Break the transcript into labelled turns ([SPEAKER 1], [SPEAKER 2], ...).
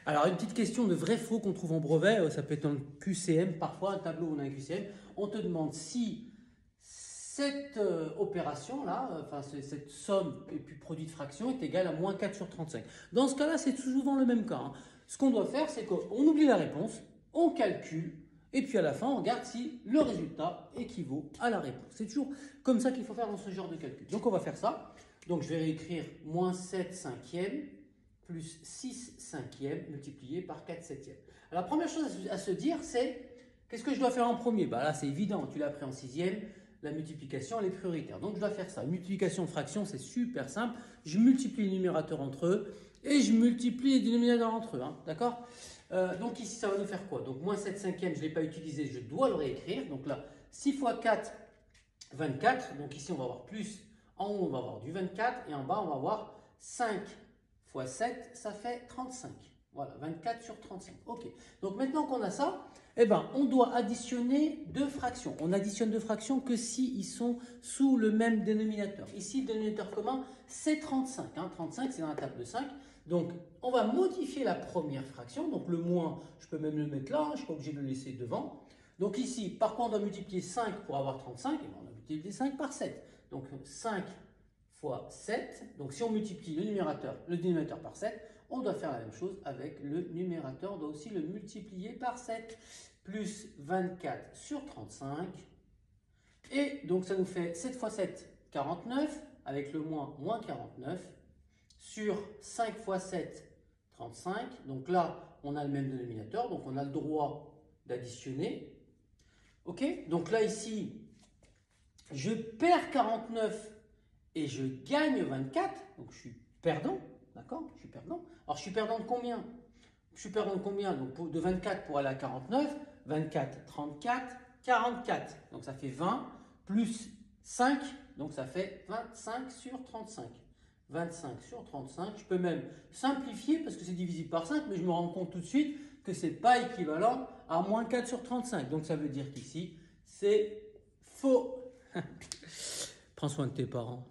[SPEAKER 1] Alors, une petite question de vrai-faux qu'on trouve en brevet, ça peut être un QCM, parfois un tableau où on a un QCM. On te demande si cette opération-là, enfin cette somme et puis produit de fraction est égale à moins 4 sur 35. Dans ce cas-là, c'est souvent le même cas. Ce qu'on doit faire, c'est qu'on oublie la réponse, on calcule, et puis à la fin, on regarde si le résultat équivaut à la réponse. C'est toujours comme ça qu'il faut faire dans ce genre de calcul. Donc on va faire ça. Donc je vais réécrire moins 7 cinquièmes plus 6 cinquièmes multiplié par 4 septièmes. Alors la première chose à se dire, c'est qu'est-ce que je dois faire en premier? Là, c'est évident, tu l'as appris en sixième, la multiplication elle est prioritaire. Donc je dois faire ça. Multiplication fraction, c'est super simple. Je multiplie les numérateurs entre eux et je multiplie les dénominateurs entre eux. D'accord? Donc ici, ça va nous faire quoi? Donc moins 7 cinquièmes, je ne l'ai pas utilisé, je dois le réécrire. Donc là, 6 fois 4, 24. Donc ici, on va avoir plus. En haut, on va avoir du 24 et en bas, on va avoir 5 fois 7, ça fait 35. Voilà, 24 sur 35. Ok. Donc maintenant qu'on a ça, on doit additionner deux fractions. On additionne deux fractions que si ils sont sous le même dénominateur. Ici, le dénominateur commun, c'est 35. 35, c'est dans la table de 5. Donc, on va modifier la première fraction. Donc, le moins, je peux même le mettre là. Je ne suis pas obligé de le laisser devant. Donc ici, par contre, on doit multiplier 5 pour avoir 35. Et on a multiplié 5 par 7. Donc, 5 fois 7. Donc, si on multiplie le dénominateur par 7, on doit faire la même chose avec le numérateur. On doit aussi le multiplier par 7. Plus 24 sur 35. Et donc, ça nous fait 7 fois 7, 49. Avec le moins 49. Sur 5 fois 7, 35. Donc là, on a le même dénominateur. Donc, on a le droit d'additionner. OK? Donc là, ici, je perds 49 et je gagne 24. Donc, je suis perdant. D'accord? Je suis perdant. Alors, je suis perdant de combien? Je suis perdant de combien? Donc, de 24 pour aller à 49. 24, 34, 44. Donc, ça fait 20 plus 5. Donc, ça fait 25 sur 35. 25 sur 35. Je peux même simplifier parce que c'est divisible par 5, mais je me rends compte tout de suite que ce n'est pas équivalent à moins 4 sur 35. Donc, ça veut dire qu'ici, c'est faux. Prends soin de tes parents.